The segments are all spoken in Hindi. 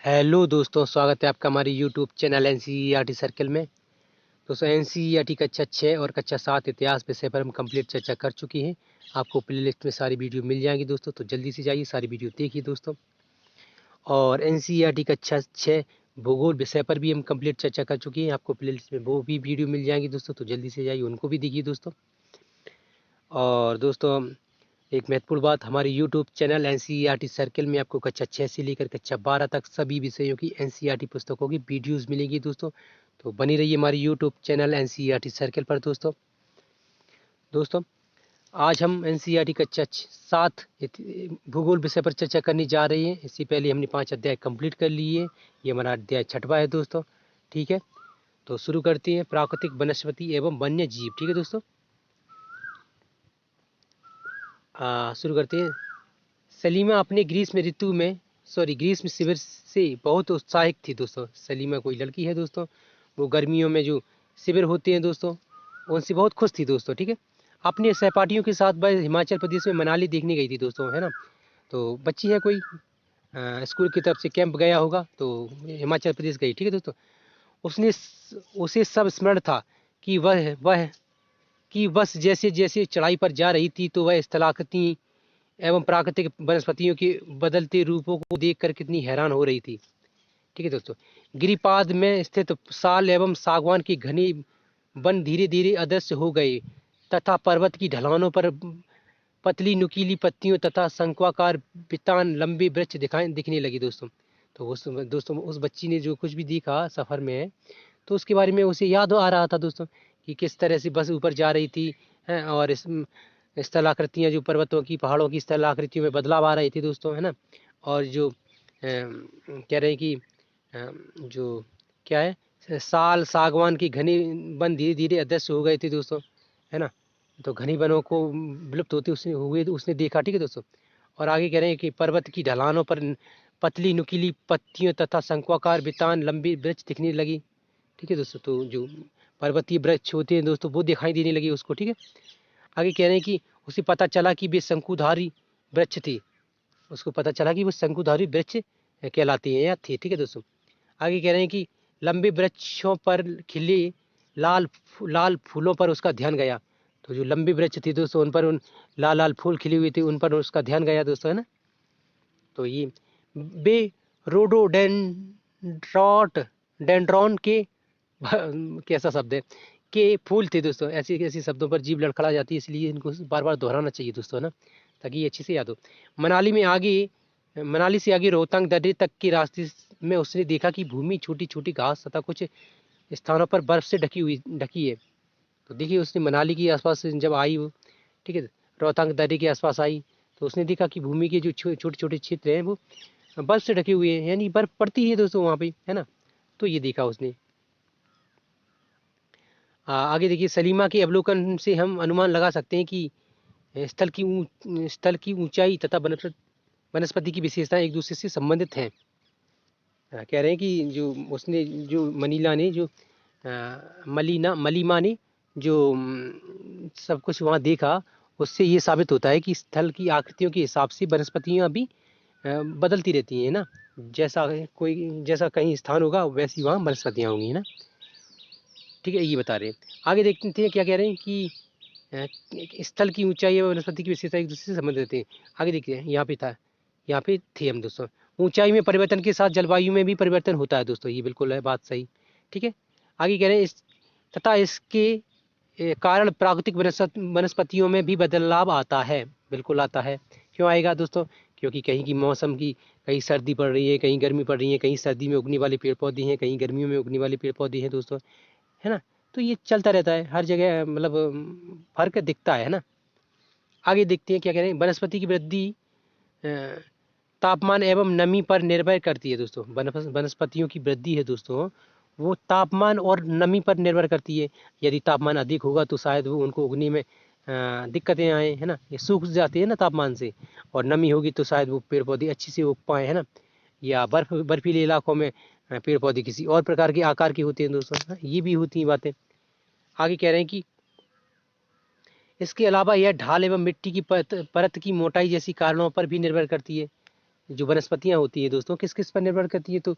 हेलो दोस्तों, स्वागत है आपका हमारे यूट्यूब चैनल एनसीईआरटी सर्कल में। दोस्तों, एनसीईआरटी कक्षा 6 और कक्षा 7 इतिहास विषय पर हम कंप्लीट चर्चा कर चुकी हैं। आपको प्लेलिस्ट में सारी वीडियो मिल जाएंगी दोस्तों, तो जल्दी से जाइए सारी वीडियो देखिए दोस्तों। और एनसीईआरटी कक्षा 6 भूगोल विषय पर भी हम कंप्लीट चर्चा कर चुके हैं। आपको प्लेलिस्ट में वो भी वीडियो मिल जाएंगी दोस्तों, तो जल्दी से जाइए उनको भी देखिए दोस्तों। और दोस्तों, एक महत्वपूर्ण बात, हमारे यूट्यूब चैनल एनसीईआरटी सर्कल में आपको कक्षा 6 से लेकर कक्षा 12 तक सभी विषयों की एनसीईआरटी पुस्तकों की वीडियोस मिलेंगी दोस्तों। तो बनी रहिए हमारे यूट्यूब चैनल एनसीईआरटी सर्कल पर दोस्तों, आज हम एनसीईआरटी कक्षा 7 भूगोल विषय पर चर्चा करने जा रहे हैं। इससे पहले हमने 5 अध्याय कंप्लीट कर लिए। ये हमारा अध्याय 6वां है दोस्तों। ठीक है, तो शुरू करते हैं। प्राकृतिक वनस्पति एवं वन्य जीव। ठीक है दोस्तों, शुरू करते हैं। सलीमा अपने ग्रीष्म शिविर से बहुत उत्साहित थी दोस्तों। सलीमा कोई लड़की है दोस्तों, वो गर्मियों में जो शिविर होते हैं दोस्तों, उनसे बहुत खुश थी दोस्तों। ठीक है, अपने सहपाठियों के साथ वह हिमाचल प्रदेश में मनाली देखने गई थी दोस्तों, है ना। तो बच्ची है कोई, स्कूल की तरफ से कैंप गया होगा, तो हिमाचल प्रदेश गई। ठीक है दोस्तों, उसने उसे सब स्मरण था कि वह कि बस जैसे जैसे चढ़ाई पर जा रही थी, तो वह स्थलाकृति एवं प्राकृतिक वनस्पतियों के बदलते रूपों को देखकर कितनी हैरान हो रही थी। ठीक है दोस्तों, गिरिपाद में स्थित साल एवं सागवान के घने वन धीरे धीरे अदृश्य हो गए तथा पर्वत की ढलानों पर पतली नुकीली पत्तियों तथा शंक्वाकार वितान लंबे वृक्ष दिखने लगी दोस्तों। तो उस बच्ची ने जो कुछ भी देखा सफर में, तो उसके बारे में उसे याद आ रहा था दोस्तों, कि किस तरह से बस ऊपर जा रही थी, हैं, और इस स्थलाकृतियाँ जो पर्वतों की पहाड़ों की स्थलाकृतियों में बदलाव आ रहे थे दोस्तों, है ना। और जो कह रहे हैं कि जो क्या है, साल सागवान की घनी वन धीरे धीरे अदृश्य हो गए थे दोस्तों, है ना। तो घनी वनों को विलुप्त होते उसने देखा। ठीक है दोस्तों, और आगे कह रहे हैं कि पर्वत की ढलानों पर पतली नुकीली पत्तियों तथा शंक्वाकार वितान लंबी वृक्ष दिखने लगी। ठीक है दोस्तों, तो जो पर्वतीय वृक्ष होते हैं दोस्तों, वो दिखाई देने लगे उसको। ठीक है, आगे कह रहे हैं कि उसे पता चला कि वे शंकुधारी वृक्ष थे। उसको पता चला कि वो शंकुधारी वृक्ष कहलाते हैं या थे। ठीक है दोस्तों, आगे कह रहे हैं कि लंबे वृक्षों पर खिले लाल फूलों पर उसका ध्यान गया। तो जो लंबे वृक्ष थे दोस्तों, उन पर उन लाल लाल फूल खिले हुए थे, उन पर उसका ध्यान गया दोस्तों, है ना। तो ये बे डेंड्रॉन के कैसा शब्द है, के फूल थे दोस्तों। ऐसे ऐसे शब्दों पर जीभ लड़खड़ा जाती है, इसलिए इनको बार बार दोहराना चाहिए दोस्तों, ना, ताकि ये अच्छे से याद हो। मनाली से आगे रोहतांग दर्रे तक के रास्ते में उसने देखा कि भूमि छोटी छोटी घास तथा कुछ स्थानों पर बर्फ से ढकी है। तो देखिए, उसने मनाली के आसपास जब आई वो, ठीक है, रोहतांग दर्रे के आसपास आई, तो उसने देखा कि भूमि के जो छोटे छोटे क्षेत्र हैं वो बर्फ से ढके हुए हैं, यानी बर्फ पड़ती है दोस्तों वहाँ पे, है ना। तो ये देखा उसने। आगे देखिए, सलीमा के अवलोकन से हम अनुमान लगा सकते हैं कि स्थल की ऊंचाई तथा वनस्पति की विशेषताएं एक दूसरे से संबंधित हैं। कह रहे हैं कि जो उसने जो मलीमा ने जो सब कुछ वहाँ देखा, उससे ये साबित होता है कि स्थल की आकृतियों के हिसाब से वनस्पतियाँ भी बदलती रहती हैं ना। जैसा कहीं स्थान होगा वैसी वहाँ वनस्पतियाँ होंगी, है ना। ठीक है, ये बता रहे हैं। आगे देखते हैं क्या कह रहे हैं कि स्थल की ऊंचाई और वनस्पति की विशेषता एक दूसरे से संबंधित रहते हैं। आगे देखते हैं, यहाँ पे थे हम दोस्तों। ऊंचाई में परिवर्तन के साथ जलवायु में भी परिवर्तन होता है दोस्तों, ये बिल्कुल है बात सही। ठीक है, आगे कह रहे हैं तथा इसके कारण प्राकृतिक वनस्पतियों में भी बदलाव आता है। बिल्कुल आता है। क्यों आएगा दोस्तों? क्योंकि कहीं की मौसम की, कहीं सर्दी पड़ रही है, कहीं गर्मी पड़ रही है, कहीं सर्दी में उगने वाले पेड़ पौधे हैं, कहीं गर्मियों में उगने वाले पेड़ पौधे हैं दोस्तों, है ना। तो ये चलता रहता है हर जगह, मतलब फर्क दिखता है ना। आगे देखते हैं क्या कह रहे हैं। वनस्पति की वृद्धि तापमान एवं नमी पर निर्भर करती है दोस्तों। वनस्पतियों की वृद्धि है दोस्तों, वो तापमान और नमी पर निर्भर करती है। यदि तापमान अधिक होगा तो शायद वो उनको उगने में दिक्कतें आए, है ना, ये सूख जाते हैं ना तापमान से। और नमी होगी तो शायद वो पेड़ पौधे अच्छे से उग पाए, है ना। या बर्फीले इलाकों में पेड़ पौधे किसी और प्रकार के आकार के होते हैं दोस्तों, ये भी होती हैं बातें। आगे कह रहे हैं कि इसके अलावा यह ढाल एवं मिट्टी की परत की मोटाई जैसी कारणों पर भी निर्भर करती है। जो वनस्पतियाँ होती हैं दोस्तों किस किस पर निर्भर करती है, तो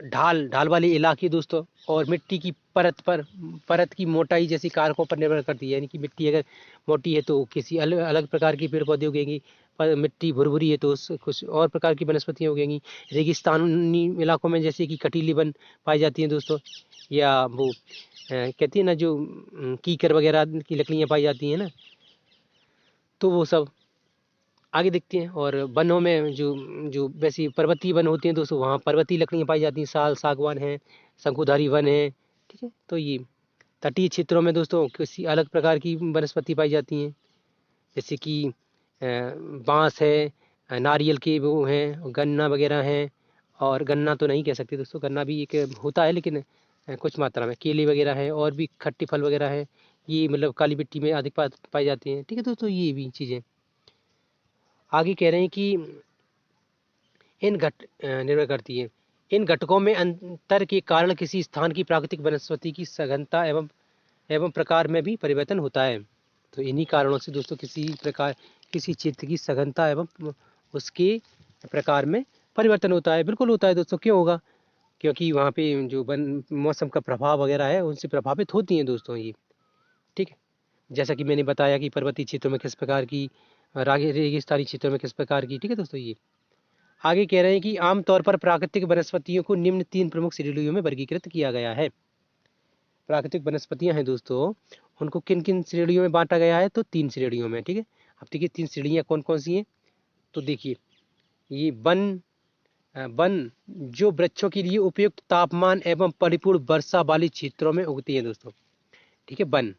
ढाल वाले इलाके दोस्तों, और मिट्टी की परत की मोटाई जैसी कारकों पर निर्भर करती है। यानी कि मिट्टी अगर मोटी है तो किसी अलग अलग प्रकार के पेड़ पौधे उगेंगी, पर मिट्टी भुरभुरी है तो कुछ और प्रकार की वनस्पतियाँ उगेंगी। रेगिस्तानी इलाकों में जैसे कि कटीली वन पाई जाती हैं दोस्तों, या वो कहती है ना जो कीकर वगैरह की लकड़ियाँ पाई जाती हैं ना, तो वो सब आगे देखते हैं। और वनों में जो जो वैसी पर्वतीय वन होते हैं दोस्तों, वहाँ पर्वतीय लकड़ियाँ पाई जाती हैं, साल सागवान है, शंकुधारी वन है, ठीक है। तो ये तटीय क्षेत्रों में दोस्तों किसी अलग प्रकार की वनस्पति पाई जाती हैं, जैसे कि बांस है, नारियल के वो हैं, गन्ना वगैरह हैं, और गन्ना तो नहीं कह सकते दोस्तों, गन्ना भी एक होता है लेकिन कुछ मात्रा में, केले वगैरह हैं, और भी खट्टे फल वगैरह हैं, ये मतलब काली मिट्टी में अधिक पाई जाती हैं, ठीक है दोस्तों। ये भी चीज़ें आगे कह रहे हैं कि इन निर्भर करती है, इन घटकों में अंतर के कारण किसी स्थान की प्राकृतिक वनस्पति की सघनता एवं प्रकार में भी परिवर्तन होता है। तो इन्हीं कारणों से दोस्तों किसी क्षेत्र की सघनता एवं उसके प्रकार में परिवर्तन होता है। बिल्कुल होता है दोस्तों, क्यों होगा, क्योंकि वहाँ पे जो मौसम का प्रभाव वगैरह है उनसे प्रभावित होती हैं दोस्तों ये, ठीक है। जैसा कि मैंने बताया कि पर्वतीय क्षेत्रों में किस प्रकार की, रेगिस्तानी क्षेत्रों में किस प्रकार की, ठीक है दोस्तों। ये आगे कह रहे हैं कि आमतौर पर प्राकृतिक वनस्पतियों को निम्न 3 प्रमुख श्रेणियों में वर्गीकृत किया गया है। प्राकृतिक वनस्पतियां हैं दोस्तों, उनको किन किन श्रेणियों में बांटा गया है, तो 3 श्रेणियों में, ठीक है। अब देखिए 3 श्रेणियां कौन कौन सी हैं, तो देखिए ये वन जो वृक्षों के लिए उपयुक्त तापमान एवं परिपूर्ण वर्षा वाले क्षेत्रों में उगती है दोस्तों, ठीक है। वन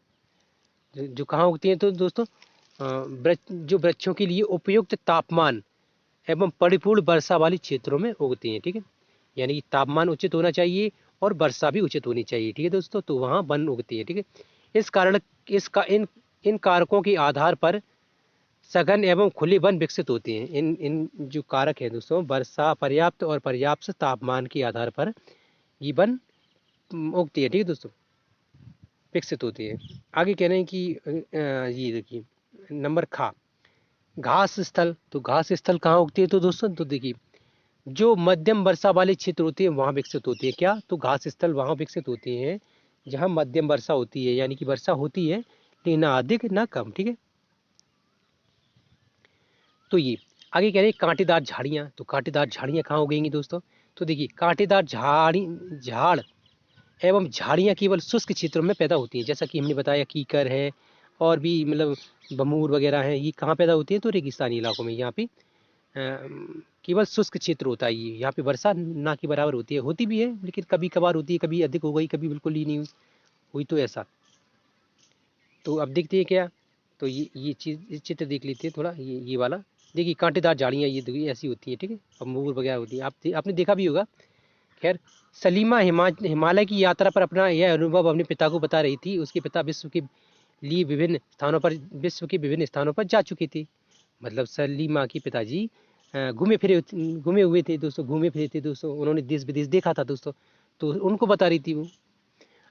जो कहाँ उगती है तो दोस्तों, जो वृक्षों के लिए उपयुक्त तापमान एवं परिपूर्ण वर्षा वाले क्षेत्रों में उगती हैं, ठीक है। यानी कि तापमान उचित होना चाहिए और वर्षा भी उचित होनी चाहिए, ठीक है दोस्तों, तो वहाँ वन उगती है, ठीक है। इस कारण इसका इन कारकों के आधार पर सघन एवं खुले वन विकसित होते हैं। इन इन जो कारक है दोस्तों, वर्षा पर्याप्त और पर्याप्त तापमान के आधार पर ये वन उगती है, ठीक है दोस्तों, विकसित होती है। आगे कह रहे हैं कि ये देखिए नंबर घास स्थल, तो घास स्थल कहाँ उगती है तो दोस्तों, तो देखिए जो मध्यम वर्षा वाले क्षेत्र होते हैं वहाँ विकसित होती है, क्या, तो घास स्थल वहाँ विकसित होते हैं जहाँ मध्यम वर्षा होती है, यानी कि वर्षा होती है लेकिन ना अधिक ना कम, ठीक है। तो ये आगे कह रहे हैं कांटेदार झाड़ियाँ, तो कांटेदार झाड़ियाँ कहाँ उगेंगी दोस्तों, तो देखिए कांटेदार झाड़ एवं झाड़ियाँ केवल शुष्क क्षेत्रों में पैदा होती हैं, जैसा कि हमने बताया कीकर है, और भी मतलब बमूर वगैरह हैं, ये कहाँ पैदा होती है तो रेगिस्तानी इलाकों में। यहाँ पे केवल शुष्क क्षेत्र होता है ये, यहाँ पे वर्षा ना के बराबर होती भी है लेकिन कभी कभार होती है, कभी अधिक हो गई कभी बिल्कुल ही नहीं हुई, तो ऐसा। तो अब देखते हैं क्या, तो ये चीज़ चित्र देख लेते हैं थोड़ा, ये वाला देखिए कांटेदार झाड़ियाँ ये देखिए ऐसी होती हैं, ठीक है, बमूर वगैरह होती है, आपने देखा भी होगा। खैर सलीमा हिमालय की यात्रा पर अपना यह अनुभव अपने पिता को बता रही थी। उसके पिता विश्व के विभिन्न स्थानों पर जा चुके थे। मतलब सलीमा के पिताजी घूमे हुए थे दोस्तों, घूमे फिरे थे दोस्तों, उन्होंने देश विदेश देखा था दोस्तों, तो उनको बता रही थी वो।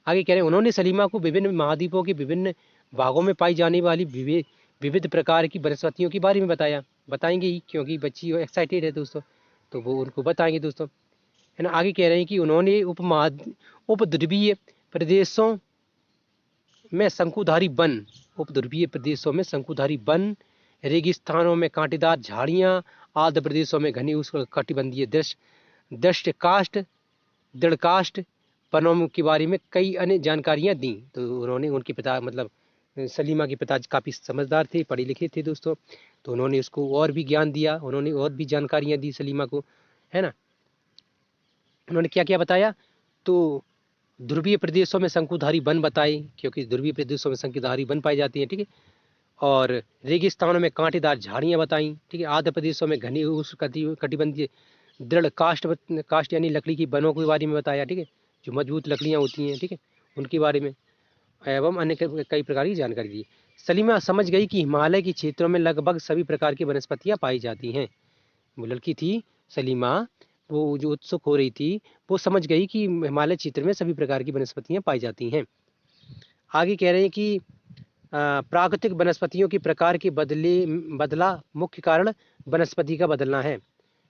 आगे कह रहे हैं उन्होंने सलीमा को विभिन्न महाद्वीपों के विभिन्न भागों में पाई जाने वाली विविध प्रकार की वनस्पतियों के बारे में बताएंगे ही, क्योंकि बच्ची एक्साइटेड है दोस्तों, तो वो उनको बताएंगे दोस्तों, है ना। आगे कह रहे हैं कि उन्होंने उपध्रुवीय प्रदेशों में शंकुधारी वन, रेगिस्तानों में कांटेदार झाड़ियाँ, आर्द्र प्रदेशों में घनी उष्णकटिबंधीय दृढ़काष्ठ वनों के बारे में कई अन्य जानकारियाँ दी। तो उन्होंने उनके पिता मतलब सलीमा के पिता काफ़ी समझदार थे, पढ़े लिखे थे दोस्तों, तो उन्होंने उसको और भी ज्ञान दिया, उन्होंने और भी जानकारियाँ दी सलीमा को, है ना। उन्होंने क्या क्या बताया, तो ध्रुवीय प्रदेशों में शंकुधारी वन बताए, क्योंकि ध्रुवीय प्रदेशों में शंकुधारी वन पाई जाती है, ठीक है। और रेगिस्तानों में कांटेदार झाड़ियाँ बताई, ठीक है। आर्द्र प्रदेशों में घनी उष्णकटिबंधीय दृढ़ काष्ठ यानी लकड़ी की वनों के बारे में बताया, ठीक है, जो मजबूत लकड़ियाँ होती हैं, ठीक है, उनके बारे में, एवं अन्य कई प्रकार की जानकारी दी। सलीमा समझ गई कि हिमालय के क्षेत्रों में लगभग सभी प्रकार की वनस्पतियाँ पाई जाती हैं। वो लड़की थी सलीमा, वो जो उत्सुक हो रही थी, वो समझ गई कि हिमालय क्षेत्र में सभी प्रकार की वनस्पतियाँ पाई जाती हैं। आगे कह रहे हैं कि प्राकृतिक वनस्पतियों के प्रकार के बदला मुख्य कारण वनस्पति का बदलना है।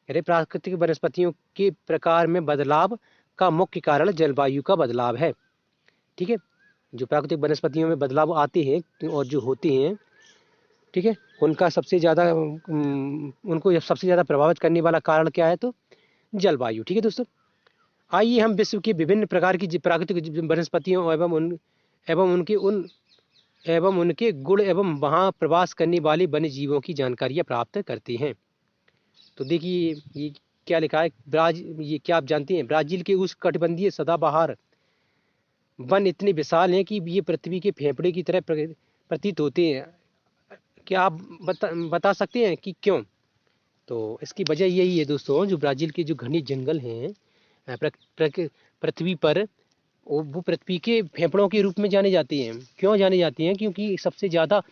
अरे प्राकृतिक वनस्पतियों के प्रकार में बदलाव का मुख्य कारण जलवायु का बदलाव है। ठीक है, जो प्राकृतिक वनस्पतियों में बदलाव आते हैं और जो होते हैं, ठीक है, उनका सबसे ज़्यादा उनको सबसे ज़्यादा प्रभावित करने वाला कारण क्या है, तो जलवायु। ठीक है दोस्तों, आइए हम विश्व के विभिन्न प्रकार की प्राकृतिक वनस्पतियों एवं उनके गुण एवं वहाँ प्रवास करने वाले वन्य जीवों की जानकारियाँ प्राप्त करते हैं। तो देखिए ये क्या लिखा है, ये क्या आप जानते हैं, ब्राज़ील के उष्णकटिबंधीय सदाबहार वन इतने विशाल हैं कि ये पृथ्वी के फेफड़े की तरह प्रतीत होते हैं। क्या आप बता सकते हैं कि क्यों? तो इसकी वजह यही है दोस्तों, जो ब्राज़ील के जो घने जंगल हैं पृथ्वी पर, वो पृथ्वी के फेफड़ों के रूप में जाने जाते हैं। क्यों जाने जाते हैं? क्योंकि सबसे ज़्यादा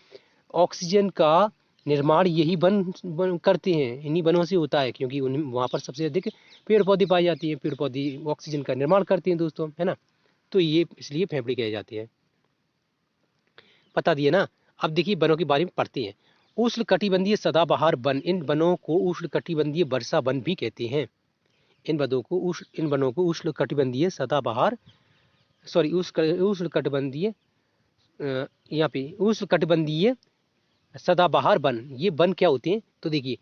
ऑक्सीजन का निर्माण यही वन करते हैं, इन्हीं वनों से होता है, क्योंकि वहाँ पर सबसे अधिक पेड़ पौधे पाए जाते हैं। पेड़ पौधे ऑक्सीजन का निर्माण करते हैं दोस्तों, है ना, तो ये इसलिए फेफड़े कहे जाते हैं। बता दिए ना। अब देखिए वनों के बारे में पढ़ते हैं। उष्णकटिबंधीय सदाबहार वन, इन वनों को उष्णकटिबंधीय वर्षा वन भी कहते हैं। इन वनों को उष्णकटिबंधीय सदाबहार उष्णकटिबंधीय यहाँ पे उष्णकटिबंधीय सदाबहार वन, ये वन क्या होते हैं? तो देखिए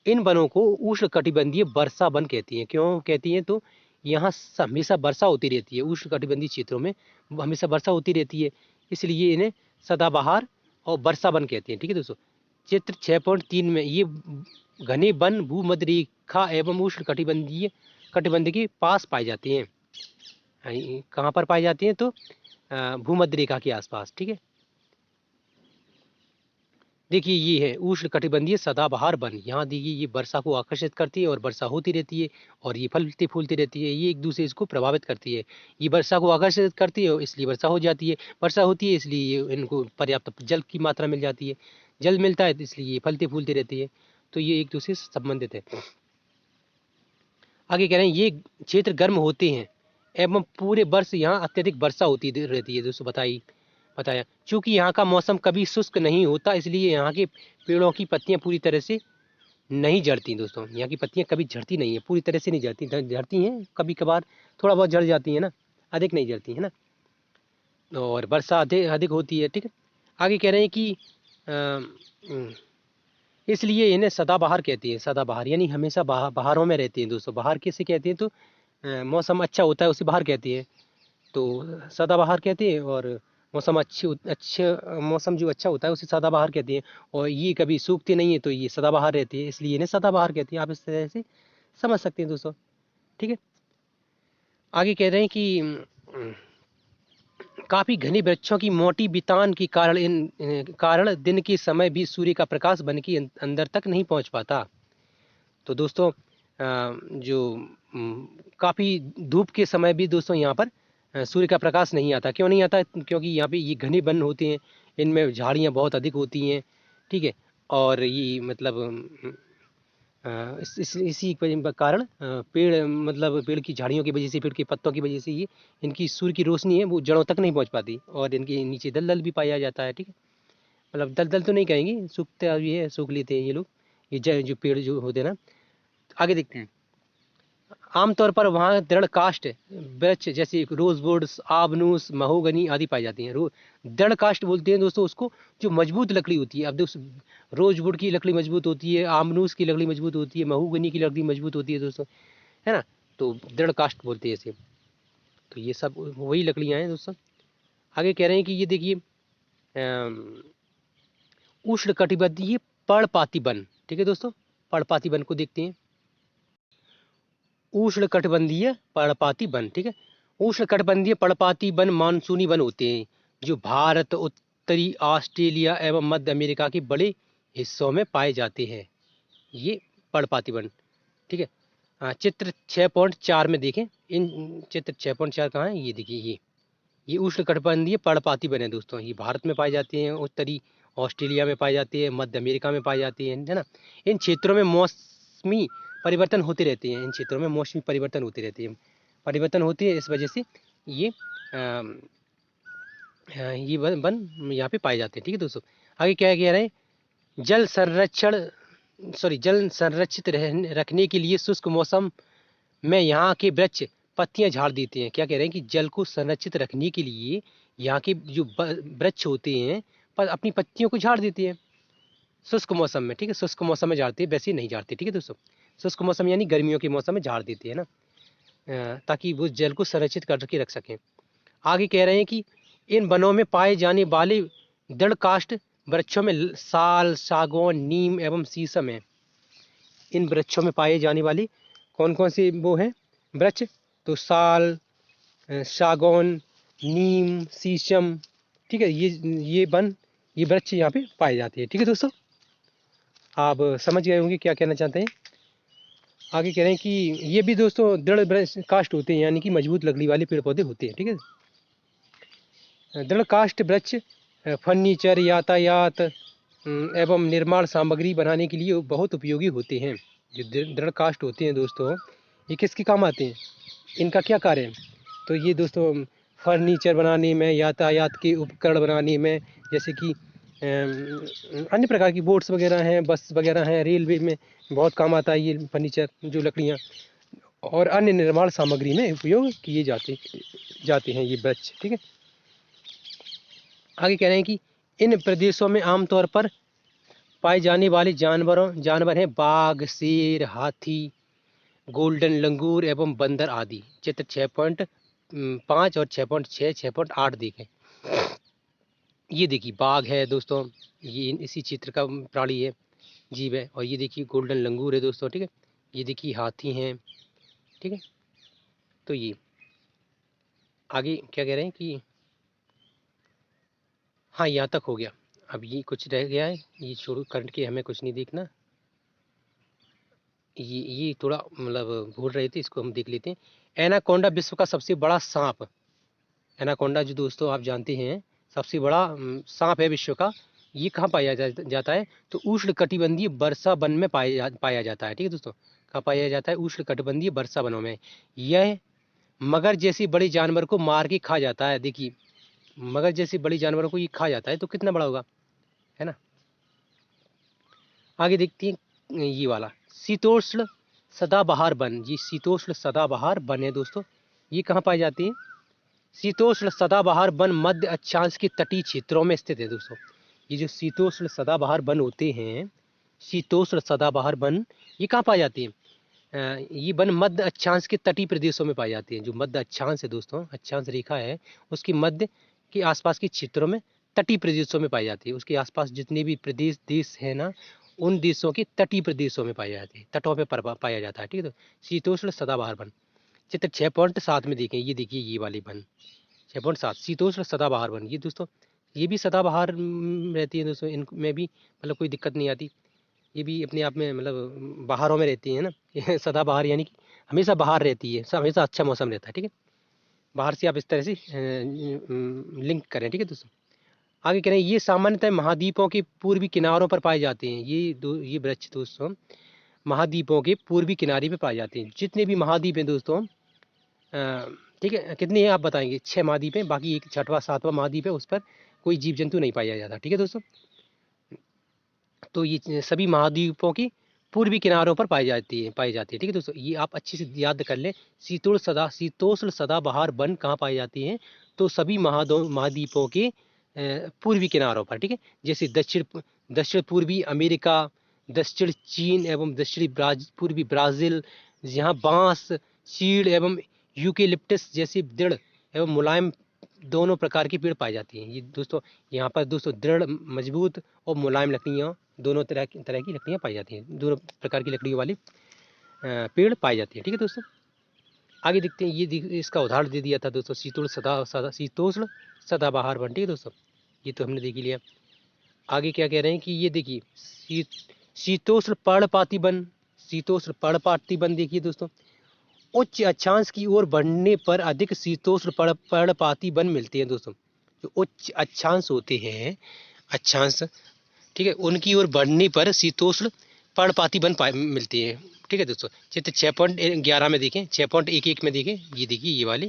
इन वनों को उष्णकटिबंधीय वर्षा वन कहती हैं। क्यों कहती हैं? तो यहाँ हमेशा वर्षा होती रहती है, उष्णकटिबंधीय क्षेत्रों में हमेशा वर्षा होती रहती है, इसलिए इन्हें सदाबहार और वर्षा वन कहते हैं। ठीक है दोस्तों, चित्र 6.3 में ये घने वन भूमध्य रेखा एवं कटिबंध के पास पाए जाते हैं। कहाँ पर पाए जाते हैं? तो भूमध्य रेखा के आसपास। ठीक है, देखिए ये है उष्णकटिबंधीय सदाबहार वन। यहाँ देखिए ये वर्षा को आकर्षित करती है और वर्षा होती रहती है, और ये फलती फूलती रहती है, ये एक दूसरे इसको प्रभावित करती है। ये वर्षा को आकर्षित करती है इसलिए वर्षा हो जाती है, वर्षा होती है इसलिए इनको पर्याप्त जल की मात्रा मिल जाती है, जल मिलता है इसलिए ये फलती फूलती रहती है। तो ये एक दूसरे से संबंधित है। आगे कह रहे हैं ये क्षेत्र गर्म होते हैं एवं पूरे वर्ष यहाँ अत्यधिक वर्षा होती रहती है। दोस्तों बताया, चूँकि यहाँ का मौसम कभी शुष्क नहीं होता, इसलिए यहाँ के पेड़ों की पत्तियाँ पूरी तरह से नहीं झड़ती। दोस्तों यहाँ की पत्तियाँ कभी झड़ती नहीं है, पूरी तरह से नहीं झड़ती, झड़ती हैं कभी कभार, थोड़ा बहुत झड़ जाती है ना, अधिक नहीं झड़ती है ना, और वर्षा अधिक होती है। ठीक है, आगे कह रहे हैं कि इसलिए इन्हें सदाबहार कहते हैं। सदाबहार यानी हमेशा बहारों में रहते हैं। दोस्तों बहार किसे कहते हैं? तो मौसम अच्छा होता है उसे बहार कहते हैं, तो सदाबहार कहते हैं, और मौसम मौसम जो अच्छा होता है उसे सदाबहार कहते हैं, और ये कभी सूखते नहीं है तो ये सदाबहार रहती है, इसलिए इन्हें सदाबहार कहते हैं। आप इस तरह से समझ सकते हैं दोस्तों। ठीक है, आगे कह रहे हैं कि काफ़ी घने वृक्षों की मोटी बितान के कारण दिन के समय भी सूर्य का प्रकाश वन के अंदर तक नहीं पहुंच पाता। तो दोस्तों जो काफ़ी धूप के समय भी दोस्तों यहाँ पर सूर्य का प्रकाश नहीं आता। क्यों नहीं आता? क्योंकि यहाँ पे ये घने वन होते हैं, इनमें झाड़ियाँ बहुत अधिक होती हैं। ठीक है, और ये मतलब इसी कारण पेड़ मतलब पेड़ की झाड़ियों की वजह से, पेड़ के पत्तों की वजह से ये इनकी सूर्य की रोशनी है वो जड़ों तक नहीं पहुँच पाती, और इनके नीचे दलदल भी पाया जाता है। ठीक है, मतलब दलदल तो नहीं कहेंगे, सूखता भी है, सूख लेते हैं ये लोग, ये जो पेड़ जो होते हैं ना। आगे देखते हैं, आमतौर पर वहाँ दृढ़ काष्ठ वृक्ष जैसे रोजवुड, आबनूस, महोगनी आदि पाई जाती हैं। दृढ़ काष्ठ बोलते हैं दोस्तों उसको, जो मजबूत लकड़ी होती है। अब दोस्तों रोजवुड की लकड़ी मजबूत होती है, आमनूस की लकड़ी मजबूत होती है, महोगनी की लकड़ी मजबूत होती है दोस्तों, है ना, तो दृढ़ काष्ठ बोलते हैं इसे। तो ये सब वही लकड़ियाँ हैं दोस्तों। आगे कह रहे हैं कि ये देखिए उष्णकटिबंधीय पर्णपाती वन। ठीक है दोस्तों, पर्णपाती वन को देखते हैं। उष्णकटिबंधीय पर्णपाती वन। ठीक है, उष्णकटिबंधीय पर्णपाती वन मानसूनी वन होते हैं जो भारत, उत्तरी ऑस्ट्रेलिया एवं मध्य अमेरिका के बड़े हिस्सों में पाए जाते हैं, ये पर्णपाती वन। ठीक है, चित्र 6.4 में देखें, इन चित्र 6.4 कहाँ है? ये देखिए, ये उष्णकटिबंधीय पर्णपाती वन है दोस्तों। ये भारत में पाए जाते हैं, उत्तरी ऑस्ट्रेलिया में पाए जाते हैं, मध्य अमेरिका में पाए जाते हैं, है ना। इन क्षेत्रों में मौसमी परिवर्तन होते रहते हैं, इन क्षेत्रों में मौसमी परिवर्तन होते रहते हैं, इस वजह से ये ये वन यहाँ पे पाए जाते हैं। ठीक है दोस्तों, आगे क्या कह रहे हैं, जल संरक्षित रखने के लिए शुष्क मौसम में यहाँ के वृक्ष पत्तियां झाड़ देते हैं। क्या कह रहे हैं कि जल को संरक्षित रखने के लिए यहाँ के जो वृक्ष होते हैं पर अपनी पत्तियों को झाड़ देते हैं शुष्क मौसम में। ठीक है, शुष्क मौसम में झाड़ते हैं, वैसे ही नहीं झाड़ते। ठीक है दोस्तों, शुष्क मौसम यानी गर्मियों के मौसम में झाड़ देते हैं ना, ताकि वो जल को संरक्षित करके रख सकें। आगे कह रहे हैं कि इन वनों में पाए जाने वाले दृढ़ काष्ठ वृक्षों में साल, सागौन, नीम एवं शीशम है। इन वृक्षों में पाए जाने वाले कौन कौन से वो हैं वृक्ष, तो साल, सागौन, नीम, शीशम। ठीक है, ये वृक्ष यहाँ पे पाए जाते हैं। ठीक है दोस्तों, आप समझ गए होंगे क्या कहना चाहते हैं। आगे कह रहे हैं कि ये भी दोस्तों दृढ़ काष्ठ होते हैं, यानी कि मजबूत लकड़ी वाले पेड़ पौधे होते हैं। ठीक है, दृढ़ काष्ठ वृक्ष फर्नीचर, यातायात एवं निर्माण सामग्री बनाने के लिए बहुत उपयोगी होते हैं। जो दृढ़ काष्ठ होते हैं दोस्तों, ये किसके काम आते हैं, इनका क्या कार्य है, तो ये दोस्तों फर्नीचर बनाने में, यातायात के उपकरण बनाने में, जैसे कि अन्य प्रकार की बोट्स वगैरह हैं, बस वगैरह हैं, रेलवे में बहुत काम आता है ये फर्नीचर, जो लकड़ियाँ और अन्य निर्माण सामग्री में उपयोग किए जाते हैं ये वृक्ष। ठीक है, आगे कह रहे हैं कि इन प्रदेशों में आमतौर पर पाए जाने वाले जानवर हैं बाघ, शेर, हाथी, गोल्डन लंगूर एवं बंदर आदि। चित्र 6.5 और 6.6, 6.8 देखें। ये देखिए बाघ है दोस्तों, ये इसी चित्र का प्राणी है, जीव है। और ये देखिए गोल्डन लंगूर है दोस्तों। ठीक है, ये देखिए हाथी हैं। ठीक है, तो ये आगे क्या कह रहे हैं कि हाँ यहाँ तक हो गया, अब ये कुछ रह गया है, ये छोड़ो, करंट के हमें कुछ नहीं देखना। ये थोड़ा मतलब भूल रहे थे, इसको हम देख लेते हैं। एनाकोंडा विश्व का सबसे बड़ा सांप। एनाकोंडा जो दोस्तों आप जानते हैं सबसे बड़ा सांप है विश्व का। ये कहाँ पाया जाता है, तो उष्ण कटिबंधीय वर्षा वन में पाया जाता है। ठीक है दोस्तों, कहाँ पाया जाता है, उष्ण कटिबंधीय वर्षा वनों में। यह मगर जैसे बड़े जानवर को मार के खा जाता है। देखिए मगर जैसे बड़े जानवरों को ये खा जाता है, तो कितना बड़ा होगा, है ना। आगे देखते हैं ये वाला शीतोष्ण सदाबहार वन। ये शीतोष्ण सदाबहार वन है दोस्तों, ये कहाँ पाई जाती है, शीतोष्ण सदाबहार वन मध्य अक्षांश के तटीय क्षेत्रों में स्थित है दोस्तों। ये जो शीतोष्ण सदाबहार वन होते हैं, शीतोष्ण सदाबहार वन, ये कहाँ पाए जाते हैं, ये वन मध्य अक्षांश के तटीय प्रदेशों में पाए जाते हैं। जो मध्य अक्षांश है दोस्तों, अक्षांश रेखा है, उसकी मध्य के आसपास के क्षेत्रों में, तटीय प्रदेशों में पाई जाती है। उसके आसपास जितने भी प्रदेश देश है ना, उन देशों के तटीय प्रदेशों में पाई जाती है, तटों पे पाया जाता है। ठीक है, तो शीतोष्ण सदाबहार वन चित्र 6.7 में देखें। ये देखिए ये वाली वन 6.7 शीतोष्ण सदाबहार वन। ये दोस्तों ये भी सदाबहार रहती है दोस्तों, इनमें भी मतलब कोई दिक्कत नहीं आती। ये भी अपने आप में मतलब बहारों में रहती है ना, ये सदाबहार यानी कि हमेशा बहार रहती है, हमेशा अच्छा मौसम रहता है। ठीक है, बाहर से आप इस तरह से लिंक करें। ठीक है दोस्तों, आगे कह रहे हैं ये सामान्यतः महाद्वीपों के पूर्वी किनारों पर पाए जाते हैं। ये वृक्ष दोस्तों महाद्वीपों के पूर्वी किनारे पे पाए जाते हैं। जितने भी महाद्वीप हैं दोस्तों, ठीक है, कितने हैं आप बताएंगे, 6 महाद्वीप हैं, बाकी एक 6वां 7वां महाद्वीप है, उस पर कोई जीव जंतु नहीं पाया जाता। ठीक है दोस्तों, तो ये सभी महाद्वीपों की पूर्वी किनारों पर पाई जाती है। ठीक है दोस्तों, ये आप अच्छे से याद कर लें। शीतोष्ण सदाबहार वन कहाँ पाई जाती हैं, तो सभी महाद्वीपों के पूर्वी किनारों पर। ठीक है, जैसे दक्षिण पूर्वी अमेरिका, दक्षिण चीन एवं पूर्वी ब्राज़ील, जहाँ बांस, चीड़ एवं यूकेलिप्टस जैसे दृढ़ एवं मुलायम दोनों प्रकार के पेड़ पाए जाते हैं। ये दोस्तों यहाँ पर दोस्तों दृढ़, मजबूत और मुलायम लकड़ियाँ, दोनों तरह की लकड़ियाँ पाई जाती हैं, दोनों प्रकार की लकड़ियों वाली पेड़ पाए जाते हैं। ठीक है दोस्तों, आगे देखते हैं। ये इसका उदाहरण दे दिया था दोस्तों, शीतोष्ण सदाबहार वन। ठीक है दोस्तों, ये तो हमने देख ही लिया। आगे क्या कह रहे हैं कि ये देखिए शीतोष्ण पर्णपाती वन। शीतोष्ण पर्णपाती वन देखिए दोस्तों, उच्च अक्षांश की ओर बढ़ने पर अधिक शीतोष्ण पर्णपाती वन मिलते हैं दोस्तों। जो उच्च अक्षांश होते हैं, अक्षांश, ठीक है, उनकी ओर बढ़ने पर शीतोष्ण पर्णपाती वन मिलते हैं। ठीक है दोस्तों, चित्र 6.11 में देखें, 6.11 में देखें। ये देखिए ये वाले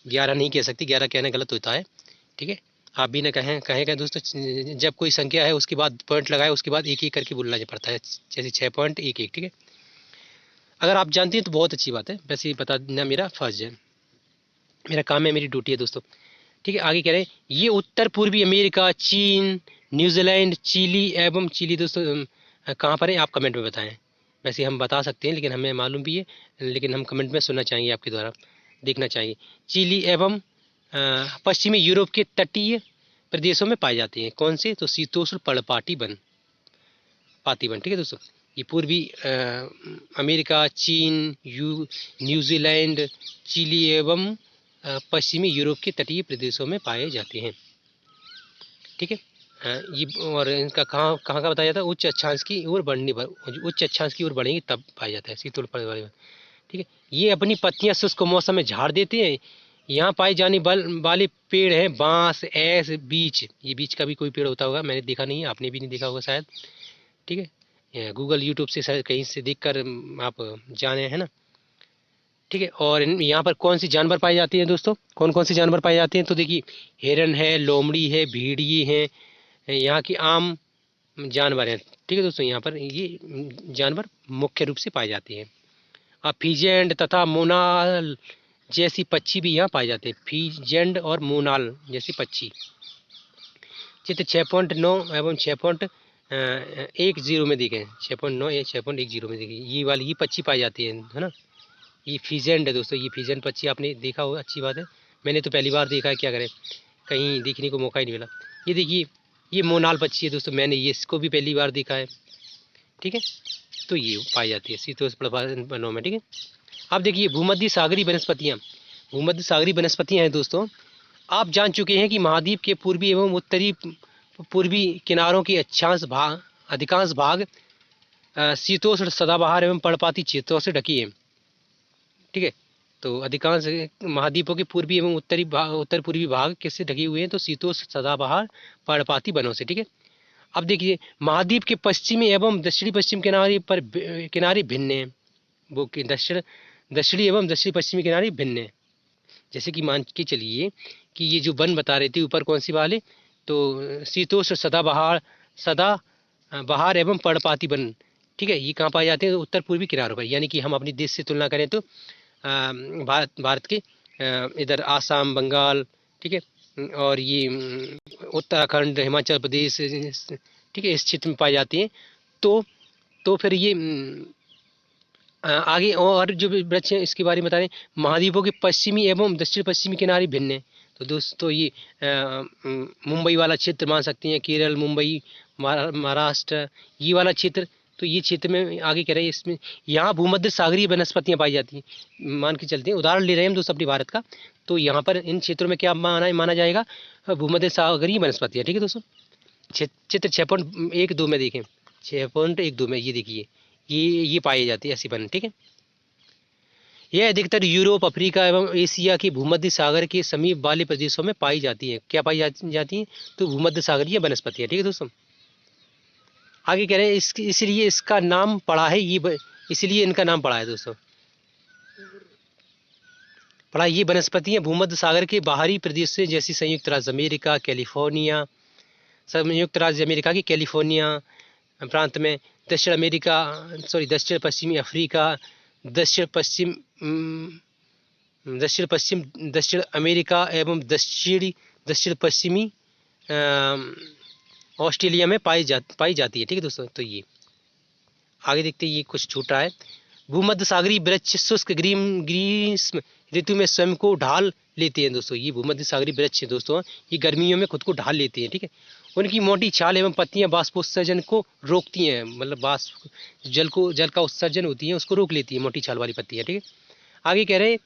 11 नहीं कह सकते, 11 कहना गलत होता है। ठीक है, आप भी ना कहेगा दोस्तों, जब कोई संख्या है उसके बाद पॉइंट लगाए, उसके बाद एक एक करके बोलना पड़ता है, जैसे 6.11, ठीक है। अगर आप जानती हैं तो बहुत अच्छी बात है, वैसे ही बता देना मेरा फर्ज है, मेरा काम है, मेरी ड्यूटी है दोस्तों। ठीक है, आगे कह रहे हैं ये उत्तर पूर्वी अमेरिका, चीन, न्यूजीलैंड, चिली एवं चिली दोस्तों कहाँ पर है आप कमेंट में बताएं। वैसे हम बता सकते हैं लेकिन हमें मालूम भी है, लेकिन हम कमेंट में सुनना चाहेंगे, आपके द्वारा देखना चाहेंगे। चिली एवं पश्चिमी यूरोप के तटीय प्रदेशों में पाए जाते हैं। कौन से? तो शीतोष्ण पर्णपाती वन, पाती वन, ठीक है दोस्तों। ये पूर्वी अमेरिका, चीन, न्यूजीलैंड, चिली एवं पश्चिमी यूरोप के तटीय प्रदेशों में पाए जाते हैं, ठीक है। ये और इनका कहाँ कहाँ का बताया जाता है? उच्च अक्षांश की ओर बढ़ने पर, उच्च अक्षांश की ओर बढ़ेंगे तब पाया जाता है शीतल पर्यावरण, ठीक है। ये अपनी पत्तियां शुष्क मौसम में झाड़ देते हैं। यहाँ पाए जाने वाले पेड़ हैं बांस, ऐस, बीच। ये बीच का भी कोई पेड़ होता होगा, मैंने देखा नहीं है, आपने भी नहीं देखा होगा शायद, ठीक है। गूगल यूट्यूब से शायद कहीं से देखकर आप जाने हैं ना, ठीक है। और यहाँ पर कौन सी जानवर पाई जाती हैं दोस्तों? कौन कौन से जानवर पाए जाते हैं? तो देखिए, हिरन है, लोमड़ी है, भेड़िए हैं, यहाँ की आम जानवर हैं, ठीक है दोस्तों। यहाँ पर ये जानवर मुख्य रूप से पाए जाते हैं। अब फीजेंड तथा मोनाल जैसी पक्षी भी यहाँ पाए जाते हैं। फीजेंड और मोनाल जैसी पक्षी। चित्र 6.9 एवं 6.10 में देखें, 6.9 या 6.10 में देखें, ये वाली ही पक्षी पाई जाती है ना। ये फीजेंड है दोस्तों, ये फीजेंड पक्षी आपने देखा होगा, अच्छी बात है। मैंने तो पहली बार देखा है, क्या करें, कहीं देखने को मौका ही नहीं मिला। ये देखिए, ये मोनाल पक्षी है दोस्तों, मैंने ये इसको भी पहली बार देखा है, ठीक है। तो ये पाई जाती है शीतोष्ण वनों में, ठीक है। अब देखिए, भूमध्य सागरीय वनस्पतियाँ। भूमध्य सागरीय वनस्पतियाँ हैं दोस्तों। आप जान चुके हैं कि महाद्वीप के पूर्वी एवं उत्तरी पूर्वी किनारों के अधिकांश भाग शीतोष्ण सदाबहार एवं पर्णपाती क्षेत्रों से ढकी है, ठीक है। तो अधिकांश महाद्वीपों के पूर्वी एवं उत्तर पूर्वी भाग किससे ढके हुए हैं? तो शीतोष्ण सदाबहार पर्णपाती वनों से, ठीक है। अब देखिए, महाद्वीप के पश्चिमी एवं दक्षिणी पश्चिम किनारे भिन्न हैं। वो दक्षिणी एवं दक्षिणी पश्चिमी किनारे भिन्न है। जैसे कि मान के चलिए कि ये जो वन बता रहे थे ऊपर, कौन सी वाले? तो शीतोष्ण सदाबहार एवं पर्णपाती वन, ठीक है। ये कहाँ पाए जाते हैं? उत्तर पूर्वी किनारों पर। यानी कि हम अपने देश से तुलना करें तो भारत के इधर आसाम, बंगाल, ठीक है, और ये उत्तराखंड, हिमाचल प्रदेश, ठीक है, इस क्षेत्र में पाई जाती हैं। तो फिर ये आगे और जो वृक्ष हैं इसके बारे में बता रहे हैं। महाद्वीपों के पश्चिमी एवं दक्षिण पश्चिमी किनारे भिन्न है। तो दोस्तों, ये मुंबई वाला क्षेत्र मान सकते हैं, केरल, मुंबई, महाराष्ट्र, ये वाला क्षेत्र। तो ये क्षेत्र में आगे कह रहे हैं, इसमें यहाँ भूमध्य सागरीय वनस्पतियाँ पाई जाती हैं। मान के चलते हैं, उदाहरण ले रहे हैं हम दोस्तों अपने भारत का। तो यहाँ पर इन क्षेत्रों में क्या माना जाएगा? भूमध्य सागरीय वनस्पतियाँ, ठीक है दोस्तों। चित्र 6.12 में देखें, 6.12 में ये देखिए, ये पाई जाती है ऐसी वन, ठीक है। यह अधिकतर यूरोप, अफ्रीका एवं एशिया के भूमध्य सागर के समीप वाले प्रदेशों में पाई जाती है। क्या पाई जाती हैं? तो भूमध्य सागरीय वनस्पतियाँ, ठीक है दोस्तों। आगे कह रहे हैं इसलिए इसका नाम पड़ा है, इसलिए इनका नाम पड़ा है दोस्तों, पड़ा। ये वनस्पतियाँ भूमध्य सागर के बाहरी प्रदेश से, जैसे संयुक्त राज्य अमेरिका की कैलिफोर्निया प्रांत में, दक्षिण पश्चिमी अफ्रीका, दक्षिण अमेरिका एवं दक्षिण पश्चिमी ऑस्ट्रेलिया में पाई जाती है, ठीक है दोस्तों। तो ये आगे देखते हैं, ये कुछ छूटा है। भूमध्य सागरीय वृक्ष शुष्क ग्रीष्म ऋतु में स्वयं को ढाल लेते हैं दोस्तों। ये भूमध्य सागरीय वृक्ष है दोस्तों, ये गर्मियों में खुद को ढाल लेते हैं, ठीक है। उनकी मोटी छाल एवं पत्तियां बाष्पोत्सर्जन को रोकती हैं, मतलब जल का उत्सर्जन होती है उसको रोक लेती है मोटी छाल वाली पत्तियां, ठीक है। आगे कह रहे हैं,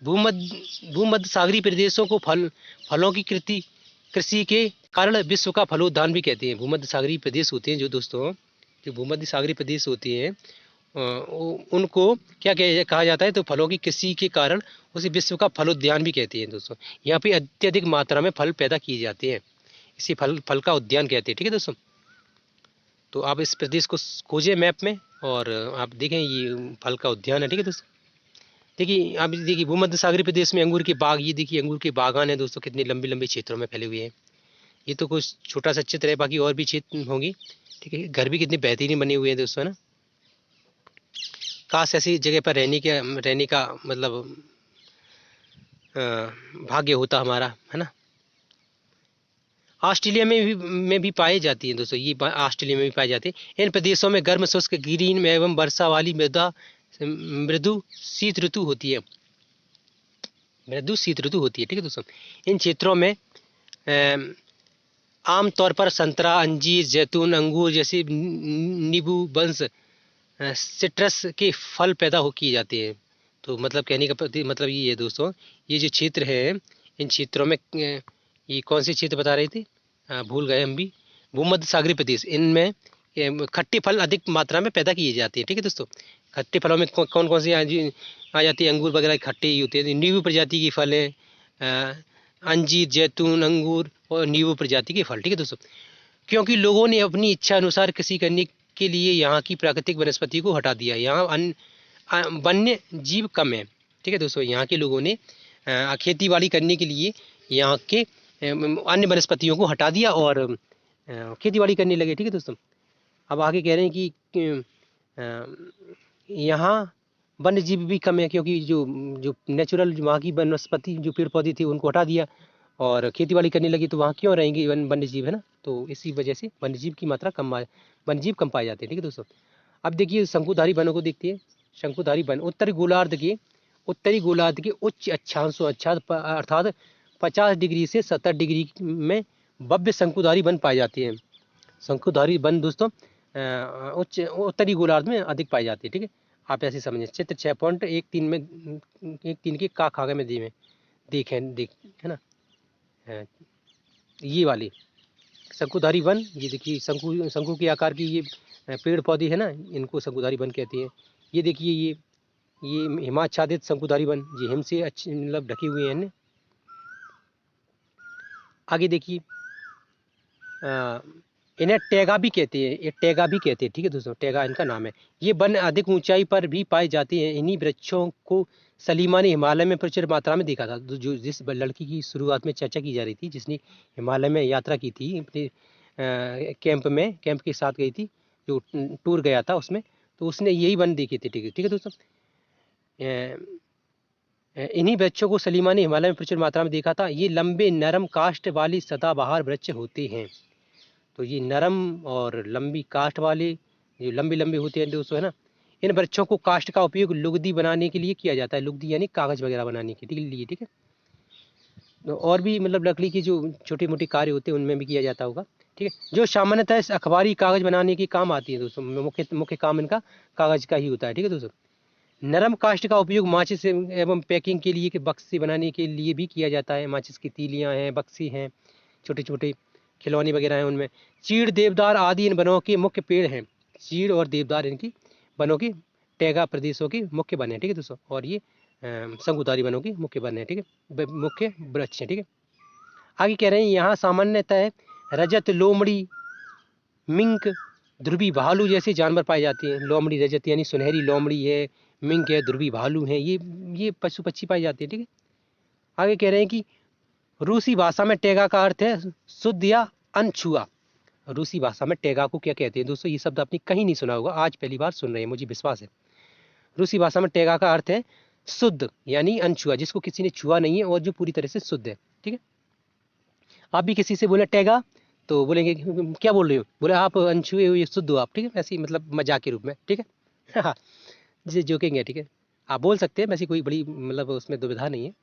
भूमध्य सागरीय प्रदेशों को फलों की कृषि के कारण विश्व का फलोद्यान भी कहते हैं। भूमध्य सागरीय प्रदेश होते हैं जो दोस्तों, जो भूमध्य सागरीय प्रदेश होते हैं उनको क्या कहा जाता है? तो फलों की कृषि के कारण उसे विश्व का फलोद्यान भी कहते हैं दोस्तों। यहाँ पे अत्यधिक मात्रा में फल पैदा किए जाते हैं, इसी फल का उद्यान कहते हैं, ठीक है दोस्तों। तो आप इस प्रदेश को खोजें मैप में और आप देखें, ये फल का उद्यान है, ठीक है दोस्तों। देखिए, आप देखिए, भूमध्य सागरीय प्रदेश में अंगूर के बाग, ये देखिए अंगूर के बागान है दोस्तों, कितने लंबे लंबे क्षेत्रों में फैले हुए हैं। ये तो कुछ छोटा सा चित्र है, बाकी और भी चित्र होंगी। ठीक है, घर भी कितने बेहतरीन बने हुए हैं दोस्तों, है ना। काश ऐसी जगह पर रहने का मतलब भाग्य होता हमारा, है ना। ऑस्ट्रेलिया में भी पाई जाती है दोस्तों, ये ऑस्ट्रेलिया में भी पाई जाती है। इन प्रदेशों में गर्म शुष्क ग्रीन एवं वर्षा वाली मृदु शीत ऋतु होती है। मृदु शीत ऋतु होती है, ठीक है दोस्तों। इन क्षेत्रों में आमतौर पर संतरा, अंजीर, जैतून, अंगूर जैसे नींबू वंश सिट्रस के फल पैदा किए जाते हैं। तो मतलब कहने का मतलब ये है दोस्तों, ये जो क्षेत्र है, इन क्षेत्रों में ये कौन से क्षेत्र बता रहे थे, भूल गए हम भी। भूमध्य सागरीय प्रदेश, इनमें खट्टे फल अधिक मात्रा में पैदा किए जाते हैं, ठीक है दोस्तों। खट्टे फलों में कौन कौन से आ जाती है, अंगूर वगैरह खट्टे ही होते हैं। नींबू प्रजाति के फल हैं, अंजीर, जैतून, अंगूर और नींबू प्रजाति के फल, ठीक है दोस्तों। क्योंकि लोगों ने अपनी इच्छा अनुसार कृषि करने के लिए यहाँ की प्राकृतिक वनस्पति को हटा दिया। यहाँ वन्य जीव कम है, ठीक है दोस्तों। यहाँ के लोगों ने खेती बाड़ी करने के लिए यहाँ के अन्य वनस्पतियों को हटा दिया और खेती बाड़ी करने लगे, ठीक है दोस्तों। अब आगे कह रहे हैं कि यहाँ वन्य जीव भी कम है, क्योंकि जो नेचुरल वहाँ की वनस्पति जो पेड़ पौधे थे उनको हटा दिया और खेती बाड़ी करने लगी, तो वहाँ क्यों रहेंगे वन्य जीव, है ना। तो इसी वजह से वन्य जीव की मात्रा वन्य जीव कम पाए जाते हैं, ठीक है दोस्तों। अब देखिए शंकुधारी वनों को देखते हैं। शंकुधारी वन उत्तरी गोलार्ध के उच्च अक्षांशों अर्थात 50 डिग्री से 70 डिग्री में भव्य शंकुधारी वन पाए जाते हैं। शंकुधारी वन दोस्तों उच्च उत्तरी गोलार्ध में अधिक पाए जाते हैं, ठीक है। आप ऐसे समझें। चित्र 6.13 में 1.3 के का खागे में देख है ना, ये वाली शंकुधारी वन। ये देखिए शंकु के आकार की ये पेड़ पौधे है ना, इनको शंकुधारी वन कहते हैं। ये देखिए ये हिमाच्छादित शंकुधारी वन, ये हिम से अच्छे मतलब ढके हुए हैं। आगे देखिए इन्हें टैगा भी कहते हैं, ये टैगा भी कहते हैं, ठीक है दोस्तों। टैगा इनका नाम है। ये वन अधिक ऊंचाई पर भी पाए जाते हैं। इन्हीं वृक्षों को सलीमा ने हिमालय में प्रचुर मात्रा में देखा था। जो जिस लड़की की शुरुआत में चर्चा की जा रही थी, जिसने हिमालय में यात्रा की थी अपने कैंप के साथ गई थी, जो टूर गया था उसमें, तो उसने यही वन देखे थे, ठीक है दोस्तों। इन्हीं वृक्षों को सलीमा ने हिमालय में प्रचुर मात्रा में देखा था। ये लंबे नरम काष्ठ वाली सदाबहार वृक्ष होते हैं। तो ये नरम और लंबी काष्ठ वाले जो लंबे होते हैं दोस्तों, है ना। इन वृक्षों को काष्ठ का उपयोग लुगदी बनाने के लिए किया जाता है। लुगदी यानी कागज वगैरह बनाने के लिए, ठीक है। तो और भी मतलब लकड़ी की जो छोटे मोटे कार्य होते हैं उनमें भी किया जाता होगा, ठीक है। जो सामान्यतः अखबारी कागज बनाने के काम आती है दोस्तों। मुख्य काम इनका कागज का ही होता है, ठीक है दोस्तों। नरम काष्ठ का उपयोग माचिस एवं पैकिंग के लिए बक्से बनाने के लिए भी किया जाता है। माचिस की तीलियां हैं, बक्से हैं, छोटे छोटे खिलौने वगैरह हैं उनमें। चीड़, देवदार आदि इन वनों के मुख्य पेड़ हैं। चीड़ और देवदार इनकी वनों की टैगा प्रदेशों की मुख्य वन है, ठीक है दोस्तों। और ये शंकुधारी वनों की मुख्य वन है, ठीक है, मुख्य वृक्ष है, ठीक है। आगे कह रहे हैं यहाँ सामान्यतः रजत, लोमड़ी, मिंक, ध्रुवी भालू जैसे जानवर पाए जाते हैं। लोमड़ी, रजत यानी सुनहरी लोमड़ी है, मिंक है, ध्रुवी भालू है, ये पशु पक्षी पाए जाते हैं, ठीक है। आगे कह रहे हैं कि रूसी भाषा में टैगा का अर्थ है शुद्ध या अनछुआ। रूसी भाषा में टैगा को क्या कहते हैं दोस्तों, ये शब्द आपने कहीं नहीं सुना होगा, आज पहली बार सुन रहे हैं, मुझे विश्वास है। रूसी भाषा में टैगा का अर्थ है शुद्ध यानी अनछुआ, जिसको किसी ने छुआ नहीं है और जो पूरी तरह से शुद्ध है, ठीक है। आप भी किसी से बोले टैगा तो बोलेंगे क्या बोल रहे हो, बोले आप अनछुए हो, ये शुद्ध हो आप, ठीक है। ऐसे ही मतलब मजाक के रूप में, ठीक है। हाँ, जिसे जोकेंगे, ठीक है, आप बोल सकते हैं, वैसे कोई बड़ी मतलब उसमें दुविधा नहीं है।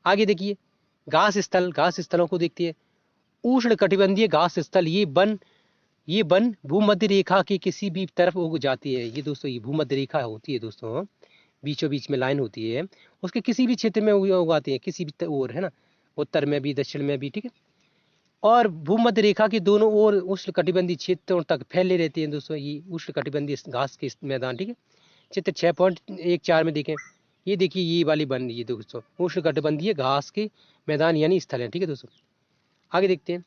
आगे देखिए घास स्थलों को देखते हैं। उष्ण कटिबंधीय घास स्थल, ये वन भूमध्य रेखा की किसी भी तरफ उग जाती है। ये दोस्तों ये भूमध्य रेखा होती है दोस्तों, बीचों बीच में लाइन होती है, उसके किसी भी क्षेत्र में उगाती है, किसी भी ओर, है ना, उत्तर में भी दक्षिण में भी, ठीक है। और भूमध्य रेखा के दोनों ओर उष्ण कटिबंधीय क्षेत्रों तक फैले रहते हैं दोस्तों ये उष्ण कटिबंधीय घास के मैदान, ठीक है। चित्र 6.14 में देखें, ये देखिए ये वाली वन, ये दोस्तों उष्ण कटिबंधीय घास के मैदान यानी स्थल है, ठीक है दोस्तों। आगे देखते हैं,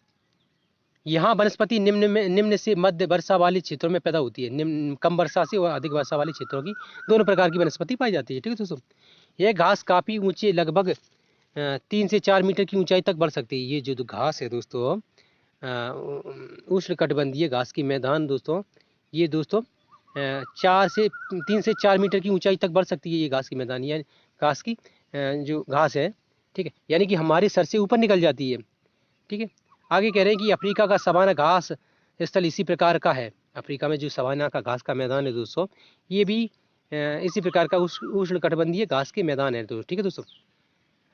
यहाँ वनस्पति निम्न से मध्य वर्षा वाले क्षेत्रों में पैदा होती है। कम वर्षा से और अधिक वर्षा वाले क्षेत्रों की दोनों प्रकार की वनस्पति पाई जाती है, ठीक है दोस्तों। यह घास काफी ऊंचे लगभग 3 से 4 मीटर की ऊंचाई तक बढ़ सकती है। ये जो घास है दोस्तों उष्णकटिबंधीय घास के मैदान दोस्तों, ये दोस्तों 3 से 4 मीटर की ऊंचाई तक बढ़ सकती है ये घास की मैदान, यानी घास की जो घास है, ठीक है, यानी कि हमारे सर से ऊपर निकल जाती है, ठीक है। आगे कह रहे हैं कि अफ्रीका का सवाना घास स्थल इसी प्रकार का है। अफ्रीका में जो सवाना का घास का मैदान है दोस्तों, ये भी इसी प्रकार का उष्णकटिबंधीय घास के मैदान है दोस्तों, ठीक है दोस्तों।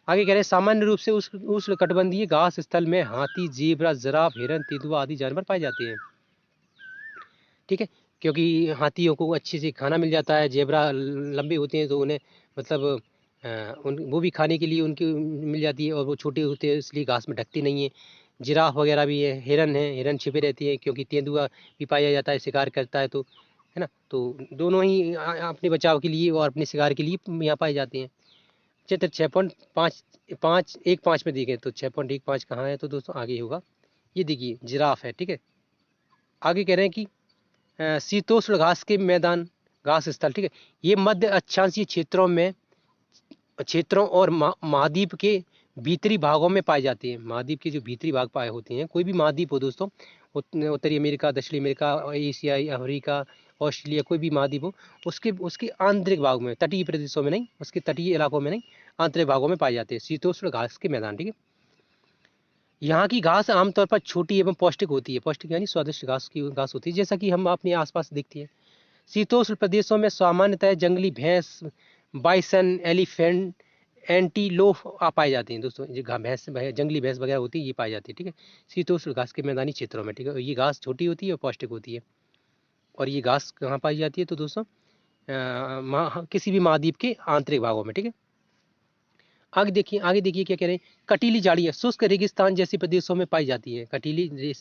आगे कह रहे हैं सामान्य रूप से उष्णकटिबंधीय घास स्थल में हाथी, जेबरा, जिराफ, हिरन, तेंदुआ आदि जानवर पाए जाते हैं, ठीक है, क्योंकि हाथियों को अच्छे से खाना मिल जाता है, जेबरा लंबे होते हैं तो उन्हें मतलब वो भी खाने के लिए उनकी मिल जाती है, और वो छोटे होते हैं इसलिए घास में ढकते नहीं है। जिराफ वगैरह भी है, हिरन है, हिरन छिपे रहती है क्योंकि तेंदुआ भी पाया जाता है, शिकार करता है, तो है ना, तो दोनों ही अपने बचाव के लिए और अपने शिकार के लिए यहाँ पाए जाते हैं। चित्र 6.5 में देखें तो 6.15 कहाँ है, तो दोस्तों आगे होगा, ये देखिए जिराफ है, ठीक है। आगे कह रहे हैं कि शीतोष्ण घास के मैदान, घास स्थल, ठीक है, ये मध्य अक्षांशीय क्षेत्रों और महाद्वीप के भीतरी भागों में पाए जाते हैं। महाद्वीप के जो भीतरी भाग पाए होते हैं, कोई भी महाद्वीप हो दोस्तों, उत्तरी अमेरिका, दक्षिणी अमेरिका, एशिया, अफ्रीका, ऑस्ट्रेलिया, कोई भी महाद्वीप हो, उसके उसके आंतरिक भाग में, तटीय प्रदेशों में नहीं, उसके तटीय इलाकों में नहीं, आंतरिक भागों में पाए जाते हैं शीतोष्ण घास के मैदान, ठीक है। यहाँ की घास आमतौर पर छोटी एवं पौष्टिक होती है, पौष्टिक यानी स्वादिष्ट घास होती है, जैसा कि हम अपने आसपास देखते हैं। शीतोष्ण प्रदेशों में सामान्यतः जंगली भैंस, बाइसन, एलिफेंट, एंटीलोप पाए जाते हैं दोस्तों, जो जंगली भैंस वगैरह होती है, ये पाई जाती है, ठीक है, शीतोष्ण घास के मैदानी क्षेत्रों में, ठीक है। ये घास छोटी होती है और पौष्टिक होती है, और ये घास कहाँ पाई जाती है, तो दोस्तों किसी भी महाद्वीप के आंतरिक भागों में, ठीक है। आगे देखिए क्या कह रहे हैं, कटीली झाड़ियाँ शुष्क रेगिस्तान जैसे प्रदेशों में पाई जाती हैं। कटीली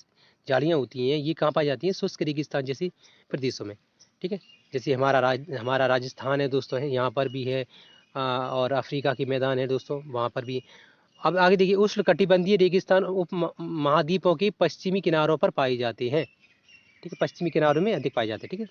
झाड़ियाँ होती हैं, ये कहाँ पाई जाती हैं, शुष्क रेगिस्तान जैसे प्रदेशों में, ठीक है। जैसे हमारा राजस्थान है दोस्तों, है यहाँ पर भी है, और अफ्रीका के मैदान है दोस्तों, वहाँ पर भी। अब आगे देखिए, उष्णकटिबंधीय रेगिस्तान उप महाद्वीपों के पश्चिमी किनारों पर पाए जाते हैं, ठीक है, पश्चिमी किनारों में अधिक पाए जाते हैं, ठीक है,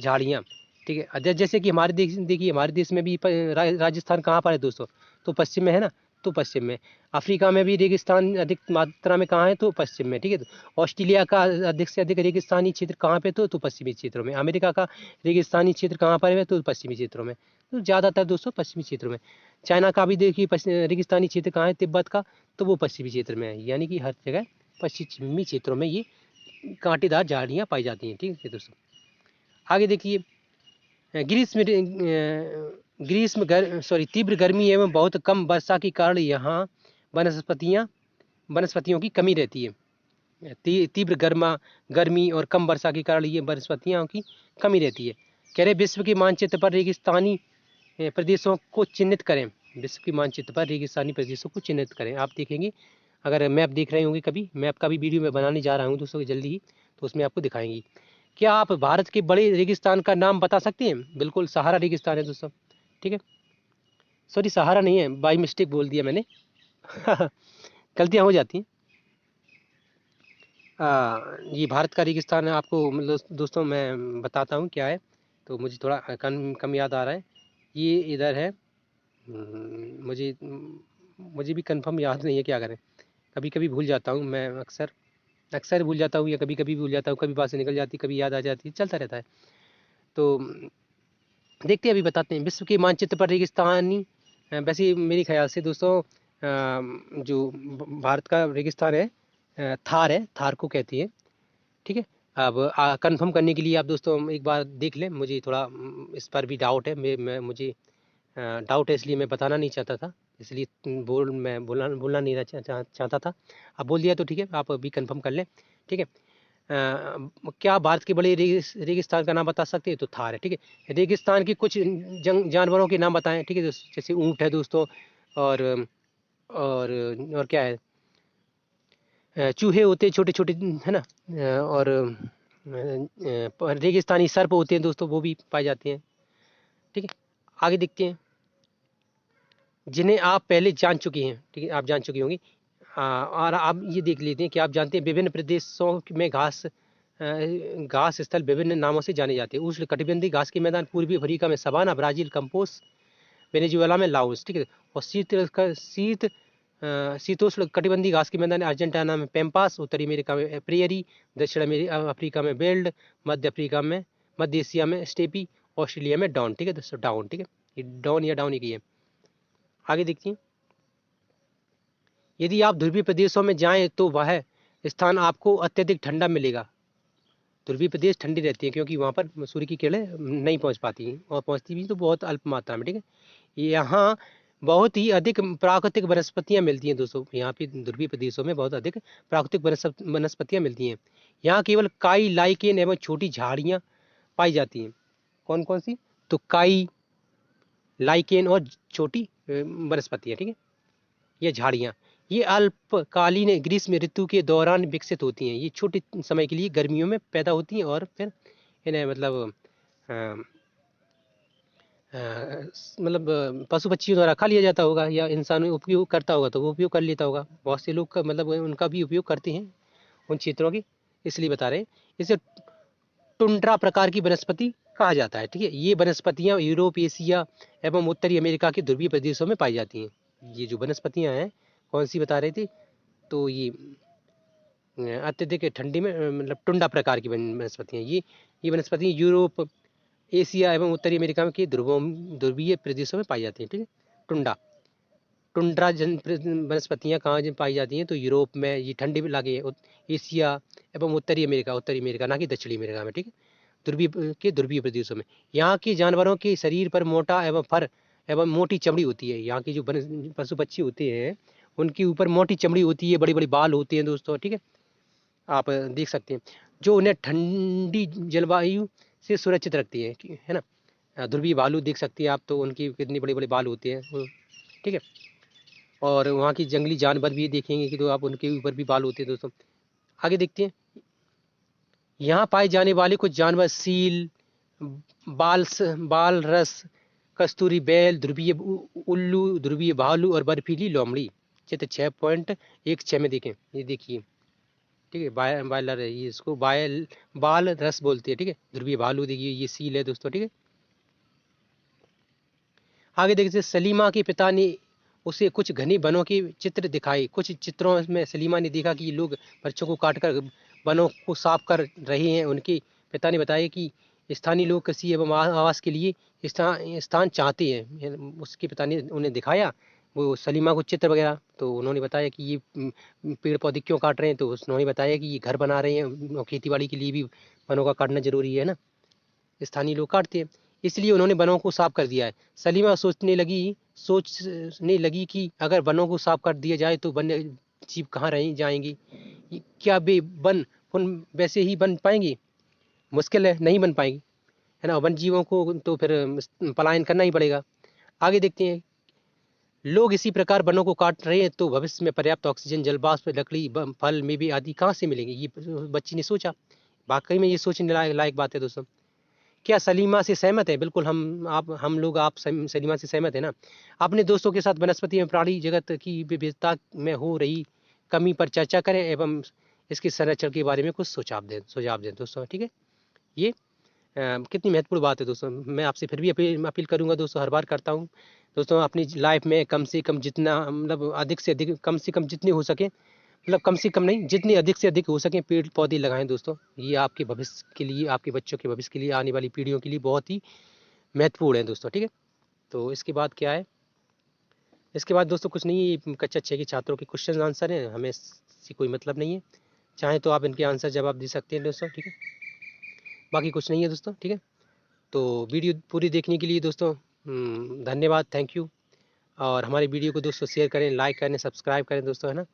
झाड़ियाँ, ठीक है। जैसे कि हमारे देश, देखिए हमारे देश में भी राजस्थान कहाँ पर है दोस्तों, तो पश्चिम में है ना, तो पश्चिम में। अफ्रीका में भी रेगिस्तान अधिक मात्रा में कहाँ है, तो पश्चिम में, ठीक है। ऑस्ट्रेलिया का अधिक से अधिक रेगिस्तानी क्षेत्र कहाँ पे, तो पश्चिमी क्षेत्रों में। अमेरिका का रेगिस्तानी क्षेत्र कहाँ पर है, तो पश्चिमी क्षेत्रों में, तो ज़्यादातर दोस्तों पश्चिमी क्षेत्रों में। चाइना का भी देखिए रेगिस्तानी क्षेत्र कहाँ है, तिब्बत का, तो वो पश्चिमी क्षेत्र में है, यानी कि हर जगह पश्चिमी क्षेत्रों में ये कांटेदार झाड़ियाँ पाई जाती हैं, ठीक है दोस्तों। आगे देखिए, तीव्र गर्मी एवं बहुत कम वर्षा के कारण यहाँ वनस्पतियों की कमी रहती है। तीव्र गर्मी और कम वर्षा के कारण ये वनस्पतियों की कमी रहती है। कह रहे विश्व के मानचित्र पर रेगिस्तानी प्रदेशों को चिन्हित करें। विश्व के मानचित्र पर रेगिस्तानी प्रदेशों को चिन्हित करें। आप देखेंगे, अगर मैप देख रहे होंगे कभी, मैप का भी वीडियो मैं बनाने जा रहा हूँ दोस्तों जल्दी ही, तो उसमें आपको दिखाएंगी। क्या आप भारत के बड़े रेगिस्तान का नाम बता सकते हैं? बिल्कुल सहारा रेगिस्तान है दोस्तों, ठीक है। सॉरी, सहारा नहीं है, बाई मिस्टेक बोल दिया मैंने गलतियाँ हो जाती हैं। ये भारत का रेगिस्तान है, आपको मतलब दोस्तों मैं बताता हूँ क्या है, तो मुझे थोड़ा कम याद आ रहा है। ये इधर है, मुझे भी कंफर्म याद नहीं है, क्या करें, कभी कभी भूल जाता हूँ मैं, अक्सर भूल जाता हूँ, या कभी कभी भूल जाता हूँ, कभी बात से निकल जाती, कभी याद आ जाती, चलता रहता है। तो देखते हैं, अभी बताते हैं। विश्व के मानचित्र पर रेगिस्तानी, वैसे मेरे ख्याल से दोस्तों जो भारत का रेगिस्तान है, थार है, थार को कहती है, ठीक है। अब कंफर्म करने के लिए आप दोस्तों एक बार देख लें, मुझे थोड़ा इस पर भी डाउट है, मुझे डाउट है, इसलिए मैं बताना नहीं चाहता था, इसलिए मैं बोलना नहीं चाहता था। अब बोल दिया तो ठीक है, आप अभी कंफर्म कर लें, ठीक है। क्या भारत के बड़े रेगिस्तान का नाम बता सकते हैं? तो थार है, ठीक है। रेगिस्तान के कुछ जानवरों के नाम बताएं, ठीक है, जैसे ऊँट है दोस्तों, और और क्या है, चूहे होते हैं छोटे छोटे, है ना, और रेगिस्तानी सर्प होते हैं दोस्तों, वो भी पाए जाते हैं, ठीक है। आगे देखते हैं, जिन्हें आप पहले जान चुके हैं, ठीक है, आप जान चुकी होंगी। और आप ये देख लेते हैं कि आप जानते हैं विभिन्न प्रदेशों में घास स्थल विभिन्न नामों से जाने जाते हैं। उष्णकटिबंधीय घास के मैदान पूर्वी अफ्रीका में सवाना, ब्राजील कंपोस, वेनेजुएला में लाओस, ठीक है। और शीत शीतोष्ण कटिबंधीय घास के मैदान अर्जेंटीना में पैम्पास, उत्तरी अमेरिका में प्रेयरी, दक्षिण अफ्रीका में बेल्ड, मध्य एशिया में स्टेपी, ऑस्ट्रेलिया में डाउन। ठीक है दोस्तों, डाउन। ठीक है, ये डाउन या डाउन ही की है। आगे देखिए, यदि आप ध्रुवीय प्रदेशों में जाएं तो वह स्थान आपको अत्यधिक ठंडा मिलेगा। ध्रुवीय प्रदेश ठंडी रहती है क्योंकि वहाँ पर सूर्य की किरणें नहीं पहुँच पाती हैं, और पहुँचती भी तो बहुत अल्प मात्रा में। ठीक है, यहाँ बहुत ही अधिक प्राकृतिक वनस्पतियाँ मिलती हैं दोस्तों। यहाँ पे ध्रुवीय प्रदेशों में बहुत अधिक प्राकृतिक वनस्पतियाँ मिलती हैं। यहाँ केवल काई, लाइकेन एवं छोटी झाड़ियाँ पाई जाती हैं। कौन कौन सी? तो काई, लाइकेन और छोटी वनस्पतियाँ। ठीक है, ये झाड़ियाँ, ये अल्पकालीन ग्रीष्म ऋतु के दौरान विकसित होती हैं। ये छोटे समय के लिए गर्मियों में पैदा होती हैं और फिर इन्हें मतलब पशु पक्षियों द्वारा खा लिया जाता होगा, या इंसान उपयोग करता होगा तो वो उपयोग कर लेता होगा। बहुत से लोग का मतलब उनका भी उपयोग करते हैं उन क्षेत्रों की, इसलिए बता रहे हैं। इसे टुंड्रा प्रकार की वनस्पति कहा जाता है। ठीक है, ये वनस्पतियाँ यूरोप, एशिया एवं उत्तरी अमेरिका के ध्रुवीय प्रदेशों में पाई जाती हैं। ये जो वनस्पतियाँ हैं, कौन सी बता रहे थे? तो ये अत्यधिक ठंडी में मतलब टुंडा प्रकार की वनस्पतियाँ, ये वनस्पतियाँ यूरोप, एशिया एवं उत्तरी अमेरिका के ध्रुवीय प्रदेशों में पाई जाती हैं। ठीक है, टुंड्रा वनस्पतियाँ कहाँ पाई जाती हैं? तो यूरोप में, ये ठंडी इलाके, एशिया एवं उत्तरी अमेरिका, ना कि दक्षिणी अमेरिका में। ठीक है, ध्रुवीय प्रदेशों में। यहाँ के जानवरों के शरीर पर मोटा एवं फर एवं मोटी चमड़ी होती है। यहाँ के जो पशु पक्षी होते हैं उनके ऊपर मोटी चमड़ी होती है, बड़ी बड़ी बाल होते हैं दोस्तों। ठीक है, आप देख सकते हैं, जो उन्हें ठंडी जलवायु से सुरक्षित रखती है ना। ध्रुवीय भालू देख सकते हैं आप, तो उनकी कितनी बड़े बड़े बाल होते हैं। ठीक है, और वहाँ की जंगली जानवर भी देखेंगे कि तो आप उनके ऊपर भी बाल होते हैं दोस्तों। आगे देखते हैं, यहाँ पाए जाने वाले कुछ जानवर सील, बाल रस, कस्तूरी बैल, ध्रुवीय उल्लू, ध्रुवीय भालू और बर्फीली लोमड़ी। चित्र 6.16 में देखें, ये देखिए। ठीक है, बायलर है ये, इसको बाल रस बोलते हैं। ठीक है, ध्रुवीय भालू देखिए, ये सील है दोस्तों। ठीक है, आगे देखिए, सलीमा के पिता ने उसे कुछ घने वनों के चित्र दिखाए। कुछ चित्रों में सलीमा ने देखा कि लोग वृक्षों को काटकर वनों को साफ कर रहे हैं। उनके पिता ने बताया कि स्थानीय लोग कृषि एवं आवास के लिए स्थान चाहते हैं। उसके पिता ने उन्हें दिखाया वो सलीमा को चित्र वगैरह, तो उन्होंने बताया कि ये पेड़ पौधे क्यों काट रहे हैं। तो उन्होंने बताया कि ये घर बना रहे हैं और खेती के लिए भी वनों का काटना जरूरी है ना, स्थानीय लोग काटते हैं, इसलिए उन्होंने वनों को साफ कर दिया है। सलीमा सोचने लगी कि अगर वनों को साफ कर दिया जाए तो वन्य जीव कहाँ रह जाएंगे? क्या वे वन वैसे ही बन पाएंगे? मुश्किल है, नहीं बन पाएंगी, है ना। वन जीवों को तो फिर पलायन करना ही पड़ेगा। आगे देखते हैं, लोग इसी प्रकार वनों को काट रहे हैं तो भविष्य में पर्याप्त ऑक्सीजन, जलवाष्प, लकड़ी, फल, मेवे आदि कहाँ से मिलेंगे? ये बच्ची ने सोचा। वाकई में ये सोचने लायक बात है दोस्तों। क्या सलीमा से सहमत है? बिल्कुल, आप सलीमा से सहमत है ना। अपने दोस्तों के साथ वनस्पति एवं प्राणी जगत की विविधता में हो रही कमी पर चर्चा करें एवं इसके संरक्षण के बारे में कुछ सुझाव दें दोस्तों। ठीक है, ये कितनी महत्वपूर्ण बात है दोस्तों। मैं आपसे फिर भी अपील करूंगा दोस्तों, हर बार करता हूं दोस्तों, अपनी लाइफ में कम से कम जितना मतलब अधिक से अधिक, कम से कम जितने हो सके, मतलब कम से कम नहीं, जितनी अधिक से अधिक हो सके पेड़ पौधे लगाएं दोस्तों। ये आपके भविष्य के लिए, आपके बच्चों के भविष्य के लिए, आने वाली पीढ़ियों के लिए बहुत ही महत्वपूर्ण है दोस्तों। ठीक है, तो इसके बाद क्या है? इसके बाद दोस्तों कुछ नहीं, ये कक्षा 6 के छात्रों के क्वेश्चन आंसर हैं, हमें इससे कोई मतलब नहीं है। चाहे तो आप इनके आंसर जवाब दे सकते हैं दोस्तों। ठीक है, बाकी कुछ नहीं है दोस्तों। ठीक है, तो वीडियो पूरी देखने के लिए दोस्तों धन्यवाद, थैंक यू। और हमारी वीडियो को दोस्तों शेयर करें, लाइक करें, सब्सक्राइब करें दोस्तों, है ना।